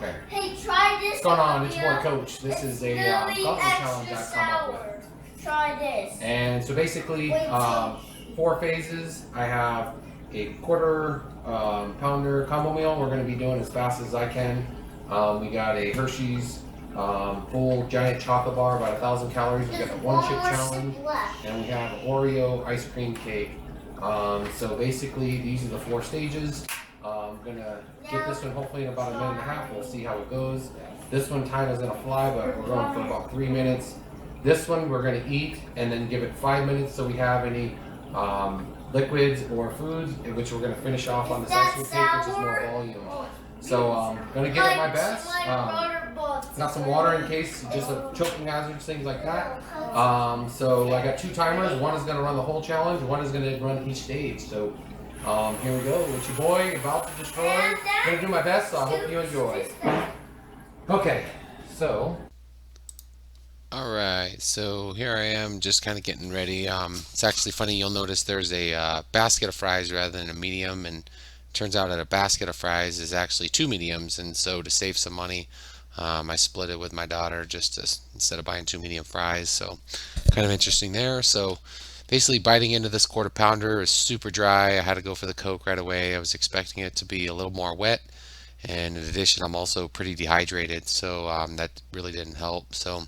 Okay. Hey, try this. What's going on? It's your boy Coach. This is a Gauntlet challenge I've come up with. Try this. And so basically, 4 phases. I have a quarter pounder combo meal. We're going to be doing as fast as I can. We got a Hershey's full giant chocolate bar, about 1,000 calories. We got the 1 chip challenge, and we have Oreo ice cream cake. So basically, these are the 4 stages. I'm gonna get this one hopefully in about a minute and a half. We'll see how it goes. This one time is gonna fly, but we're going for about 3 minutes. This one we're gonna eat and then give it 5 minutes so we have any liquids or foods, which we're gonna finish off on this ice cream cake, which is more volume. So I'm gonna give it my best. Got some water in case, just a choking hazards, things like that. So I got 2 timers. One is gonna run the whole challenge. One is gonna run each stage. So here we go. It's your boy, about to destroy. I'm gonna do my best, so I hope you enjoy. Okay, so. Alright, so here I am just kind of getting ready. It's actually funny, you'll notice there's a basket of fries rather than a medium, and it turns out that a basket of fries is actually 2 mediums, and so to save some money, I split it with my daughter just to, instead of buying 2 medium fries, so kind of interesting there. So basically biting into this quarter pounder is super dry. I had to go for the Coke right away. I was expecting it to be a little more wet, and in addition I'm also pretty dehydrated, so that really didn't help. So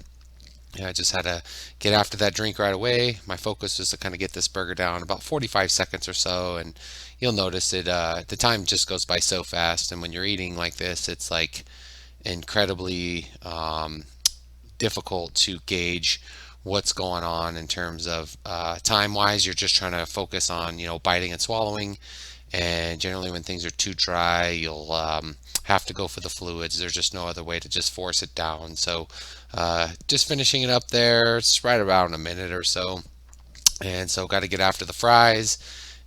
yeah, I just had to get after that drink right away. My focus was to kind of get this burger down about 45 seconds or so, and you'll notice it the time just goes by so fast, and when you're eating like this it's like incredibly difficult to gauge what's going on in terms of time wise. You're just trying to focus on, you know, biting and swallowing, and generally when things are too dry you'll have to go for the fluids. There's just no other way to just force it down. So just finishing it up there, it's right around a minute or so, and so got to get after the fries.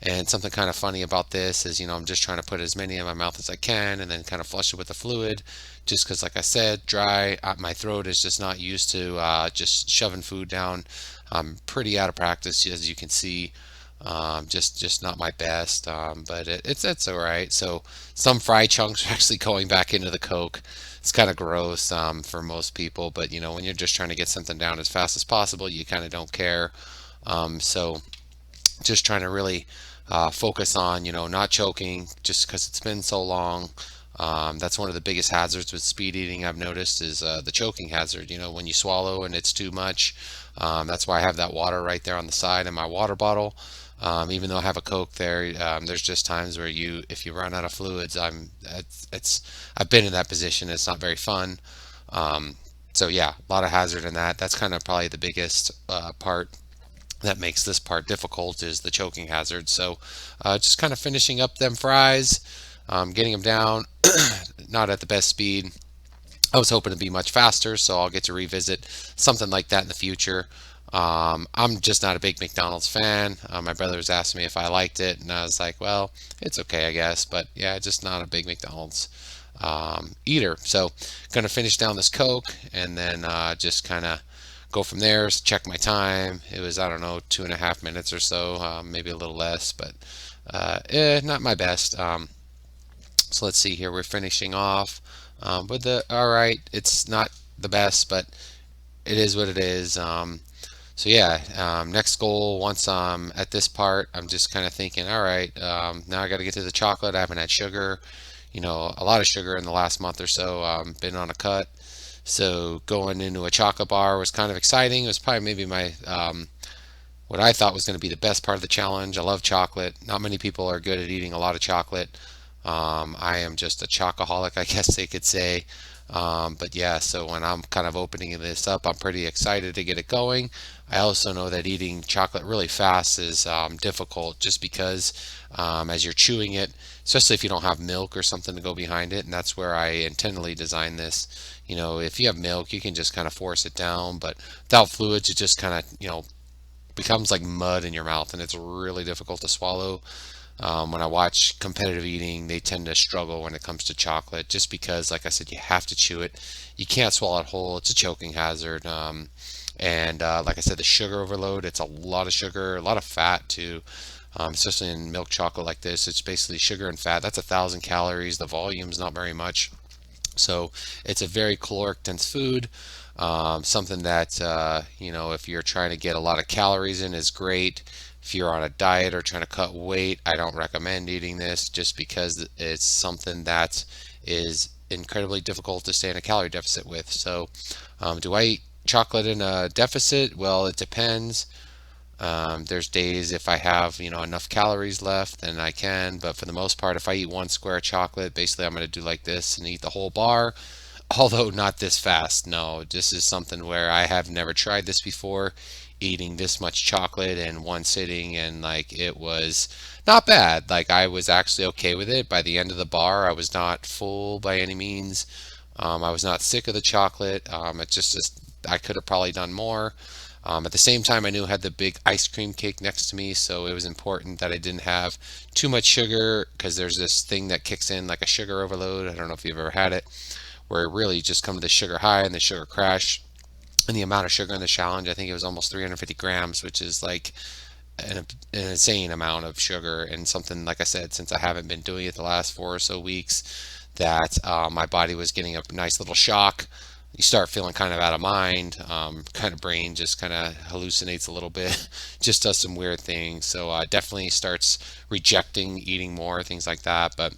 And something kind of funny about this is, you know, I'm just trying to put as many in my mouth as I can and then kind of flush it with the fluid, just because, like I said, dry, my throat is just not used to just shoving food down. I'm pretty out of practice, as you can see. Just not my best, but it's all right. So some fry chunks are actually going back into the Coke. It's kind of gross for most people, but you know, when you're just trying to get something down as fast as possible, you kind of don't care. So just trying to really focus on, you know, not choking, just because it's been so long. That's one of the biggest hazards with speed eating I've noticed is the choking hazard. You know, when you swallow and it's too much. That's why I have that water right there on the side in my water bottle. Even though I have a Coke there, there's just times where if you run out of fluids, I've been in that position. It's not very fun. So yeah, a lot of hazard in that. That's kind of probably the biggest part that makes this part difficult, is the choking hazard. So just kind of finishing up them fries, getting them down, not at the best speed. I was hoping to be much faster, so I'll get to revisit something like that in the future. I'm just not a big McDonald's fan. My brother was asking me if I liked it, and I was like, well, it's okay, I guess. But yeah, just not a big McDonald's eater. So gonna finish down this Coke and then just kind of go from there. Check my time. It was, I don't know, 2.5 minutes or so, maybe a little less, but not my best. So let's see here. We're finishing off with the, all right, it's not the best, but it is what it is. So yeah, next goal, once I'm at this part, I'm just kind of thinking, all right, now I got to get to the chocolate. I haven't had sugar, you know, a lot of sugar in the last month or so. Been on a cut. So going into a chocolate bar was kind of exciting. It was probably maybe my what I thought was going to be the best part of the challenge. I love chocolate. Not many people are good at eating a lot of chocolate. I am just a chocoholic, I guess they could say. But yeah, so when I'm kind of opening this up, I'm pretty excited to get it going. I also know that eating chocolate really fast is difficult, just because as you're chewing it, especially if you don't have milk or something to go behind it, and that's where I intentionally designed this. You know, if you have milk, you can just kind of force it down, but without fluids, it just kind of, you know, becomes like mud in your mouth, and it's really difficult to swallow. When I watch competitive eating, they tend to struggle when it comes to chocolate, just because, like I said, you have to chew it. You can't swallow it whole. It's a choking hazard. And like I said, the sugar overload, it's a lot of sugar, a lot of fat too. Especially in milk chocolate like this, it's basically sugar and fat. That's 1,000 calories. The volume's not very much. So it's a very caloric dense food. Something that, if you're trying to get a lot of calories in, is great. If you're on a diet or trying to cut weight, I don't recommend eating this, just because it's something that is incredibly difficult to stay in a calorie deficit with. So, do I eat chocolate in a deficit? Well, it depends. There's days if I have, enough calories left, then I can. But for the most part, if I eat one square of chocolate, basically I'm going to do like this and eat the whole bar. Although not this fast. No, this is something where I have never tried this before, eating this much chocolate in one sitting, and like it was not bad. Like I was actually okay with it. By the end of the bar, I was not full by any means. I was not sick of the chocolate. It just I could have probably done more. At the same time, I knew I had the big ice cream cake next to me, so it was important that I didn't have too much sugar, because there's this thing that kicks in like a sugar overload. I don't know if you've ever had it, where it really just come to the sugar high and the sugar crash. And the amount of sugar in the challenge, I think it was almost 350 grams, which is like an insane amount of sugar, and something, like I said, since I haven't been doing it the last 4 or so weeks, that my body was getting a nice little shock. You start feeling kind of out of mind, kind of brain just kind of hallucinates a little bit, just does some weird things. So definitely starts rejecting eating more, things like that. But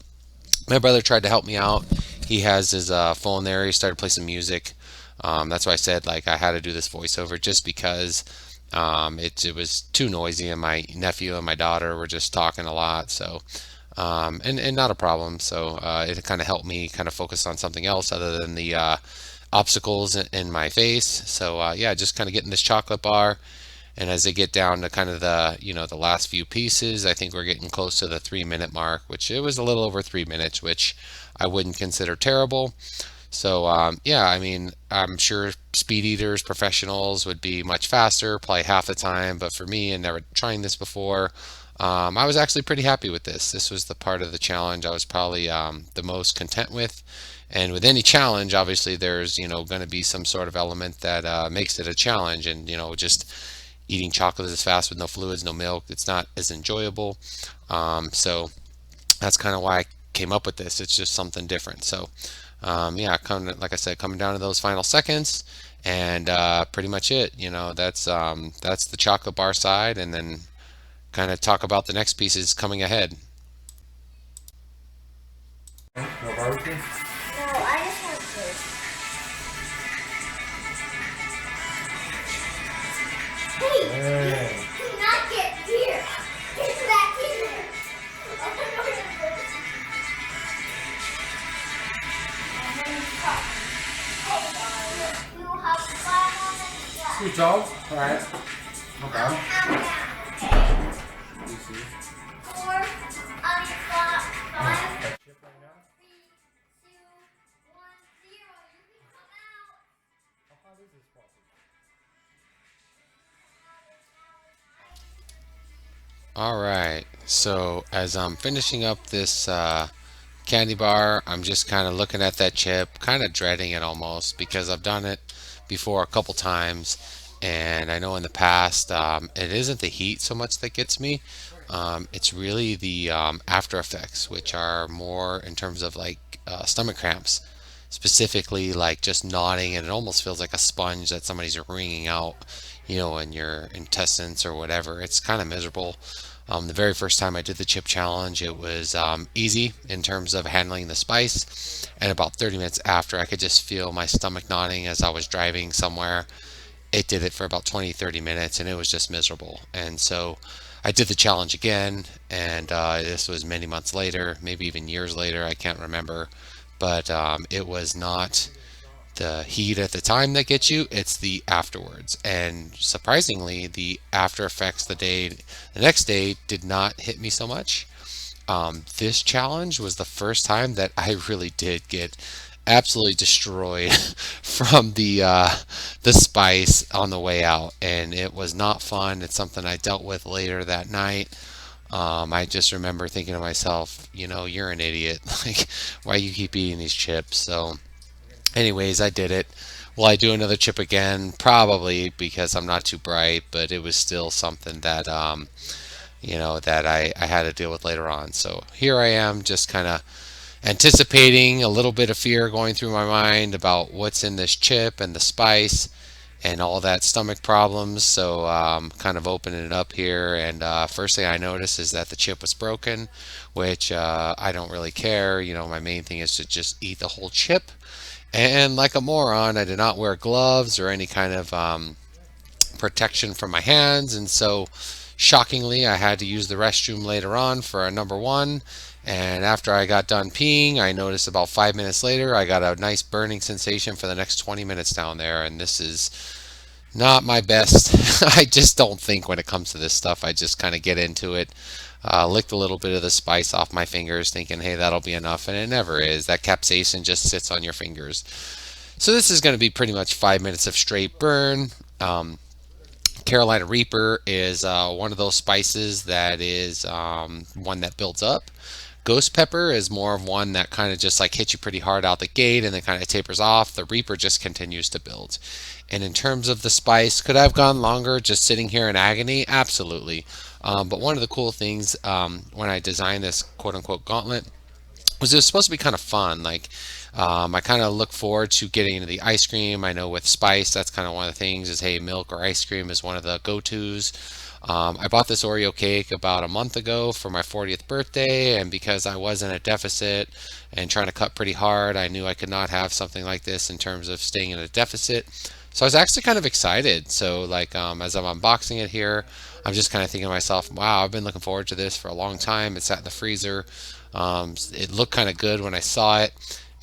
my brother tried to help me out. He has his phone there. He started playing some music. That's why I said like I had to do this voiceover, just because it was too noisy, and my nephew and my daughter were just talking a lot. So and not a problem. So it kind of helped me kind of focus on something else other than the obstacles in my face. So yeah, just kind of getting this chocolate bar. And as they get down to kind of the last few pieces, I think we're getting close to the 3 minute mark, which it was a little over 3 minutes, which I wouldn't consider terrible. So yeah, I mean, I'm sure speed eaters, professionals would be much faster, probably half the time. But for me, and never trying this before, I was actually pretty happy with this. This was the part of the challenge I was probably the most content with. And with any challenge, obviously, there's going to be some sort of element that makes it a challenge, and just eating chocolate as fast with no fluids, no milk, it's not as enjoyable. So that's kind of why I came up with this. It's just something different. So yeah, like I said, coming down to those final seconds, and pretty much it. That's the chocolate bar side, and then kind of talk about the next pieces coming ahead. No barbecue? No, I just want this. Hey, Hey. do not get here. Get back in there. You have fun on it. Sweet dogs? Alright. Okay. You see? Four, five, That chip right now? 3, 2, 1, 0. You can come out. How hot is this coffee? All right. So as I'm finishing up this candy bar, I'm just kind of looking at that chip, kind of dreading it almost, because I've done it before a couple times, and I know in the past it isn't the heat so much that gets me. It's really the after effects, which are more in terms of like stomach cramps, specifically like just gnawing, and it almost feels like a sponge that somebody's wringing out, in your intestines or whatever. It's kind of miserable. The very first time I did the chip challenge, it was easy in terms of handling the spice. And about 30 minutes after, I could just feel my stomach gnawing as I was driving somewhere. It did it for about 20, 30 minutes, and it was just miserable. And so I did the challenge again, and this was many months later, maybe even years later, I can't remember. But it was not the heat at the time that gets you, it's the afterwards. And surprisingly, the after effects the next day did not hit me so much. This challenge was the first time that I really did get absolutely destroyed from the spice on the way out, and it was not fun. It's something I dealt with later that night. I just remember thinking to myself, you're an idiot. Like, why you keep eating these chips? So anyways, I did it. Will I do another chip again? Probably, because I'm not too bright, but it was still something that that I had to deal with later on. So here I am, just kind of anticipating, a little bit of fear going through my mind about what's in this chip and the spice and all that stomach problems. So kind of opening it up here, and first thing I noticed is that the chip was broken, which I don't really care. You know, my main thing is to just eat the whole chip. And like a moron, I did not wear gloves or any kind of protection from my hands, and so shockingly, I had to use the restroom later on for a number one. And after I got done peeing, I noticed about 5 minutes later, I got a nice burning sensation for the next 20 minutes down there. And this is not my best. I just don't think when it comes to this stuff. I just kind of get into it. Licked a little bit of the spice off my fingers, thinking, hey, that'll be enough. And it never is. That capsaicin just sits on your fingers. So this is going to be pretty much 5 minutes of straight burn. Carolina Reaper is one of those spices that is one that builds up. Ghost pepper is more of one that kind of just like hits you pretty hard out the gate and then kind of tapers off. The Reaper just continues to build. And in terms of the spice, could I have gone longer just sitting here in agony? Absolutely. But one of the cool things when I designed this quote unquote gauntlet was it was supposed to be kind of fun. Like I kind of look forward to getting into the ice cream. I know with spice, that's kind of one of the things is, hey, milk or ice cream is one of the go-tos. I bought this Oreo cake about a month ago for my 40th birthday, and because I was in a deficit and trying to cut pretty hard, I knew I could not have something like this in terms of staying in a deficit. So I was actually kind of excited. So like as I'm unboxing it here, I'm just kind of thinking to myself, wow, I've been looking forward to this for a long time. It's sat in the freezer. It looked kind of good when I saw it.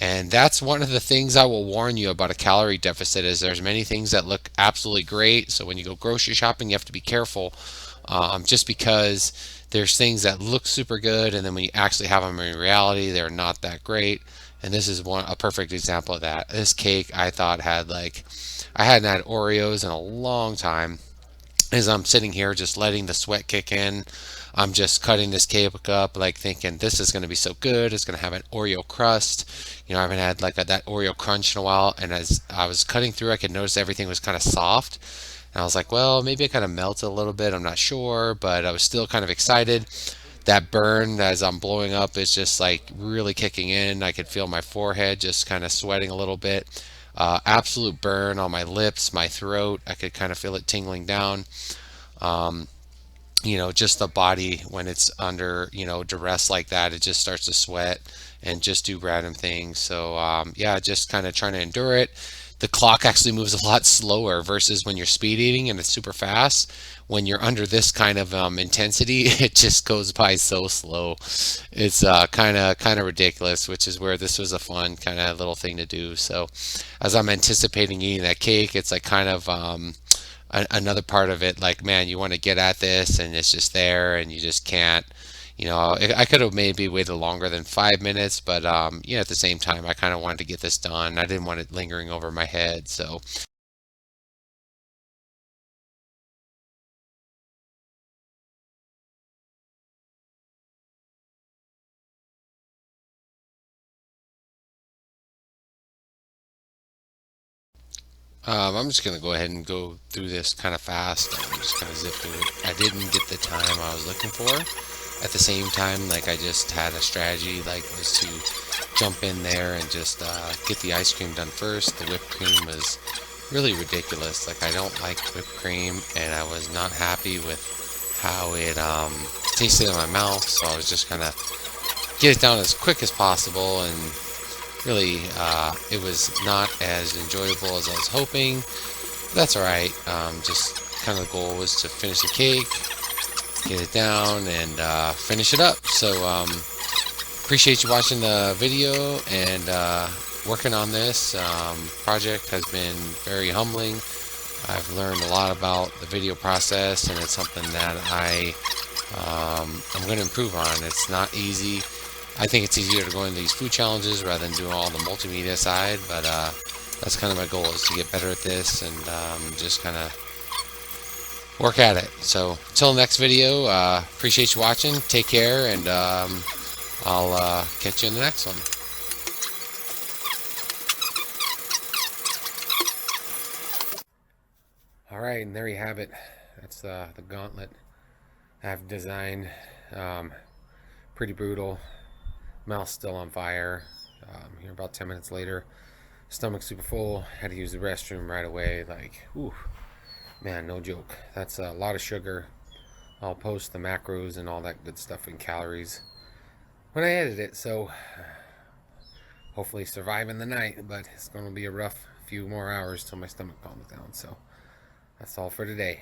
And that's one of the things I will warn you about a calorie deficit is there's many things that look absolutely great. So when you go grocery shopping, you have to be careful just because there's things that look super good, and then when you actually have them in reality, they're not that great. And this is a perfect example of that. This cake I thought had like, I hadn't had Oreos in a long time. As I'm sitting here just letting the sweat kick in, I'm just cutting this cake up, like thinking this is going to be so good. It's going to have an Oreo crust. You know, I haven't had like that Oreo crunch in a while. And as I was cutting through, I could notice everything was kind of soft. And I was like, well, maybe it kind of melted a little bit. I'm not sure, but I was still kind of excited. That burn as I'm blowing up is just like really kicking in. I could feel my forehead just kind of sweating a little bit. Absolute burn on my lips, my throat. I could kind of feel it tingling down. Um, you know, just the body when it's under, you know, duress like that, it just starts to sweat and just do random things. So yeah, just kind of trying to endure it. The clock actually moves a lot slower versus when you're speed eating and it's super fast. When you're under this kind of intensity, it just goes by so slow. It's kind of ridiculous, which is where this was a fun kind of little thing to do. So as I'm anticipating eating that cake, it's like kind of another part of it, like, man, you want to get at this and it's just there and you just can't. You know, I could have maybe waited longer than 5 minutes, but yeah, at the same time, I kind of wanted to get this done. I didn't want it lingering over my head. So I'm just gonna go ahead and go through this kind of fast. I'm just kind of zip through it. I didn't get the time I was looking for. At the same time, like I just had a strategy, like was to jump in there and just get the ice cream done first. The whipped cream was really ridiculous. Like I don't like whipped cream, and I was not happy with how it tasted in my mouth. So I was just gonna get it down as quick as possible, and really it was not as enjoyable as I was hoping. That's all right. Just kind of the goal was to finish the cake, get it down, and finish it up. So appreciate you watching the video, and working on this project has been very humbling. I've learned a lot about the video process, and it's something that I'm going to improve on. It's not easy. I think it's easier to go into these food challenges rather than doing all the multimedia side, but that's kind of my goal, is to get better at this and just kind of work at it. So until next video, appreciate you watching. Take care, and I'll catch you in the next one. All right, and there you have it. That's the gauntlet I've designed. Pretty brutal. Mouth's still on fire. Here about 10 minutes later, stomach super full. Had to use the restroom right away. Like, ooh, man, no joke. That's a lot of sugar. I'll post the macros and all that good stuff and calories when I edit it. So hopefully surviving the night, but it's going to be a rough few more hours till my stomach calms down. So that's all for today.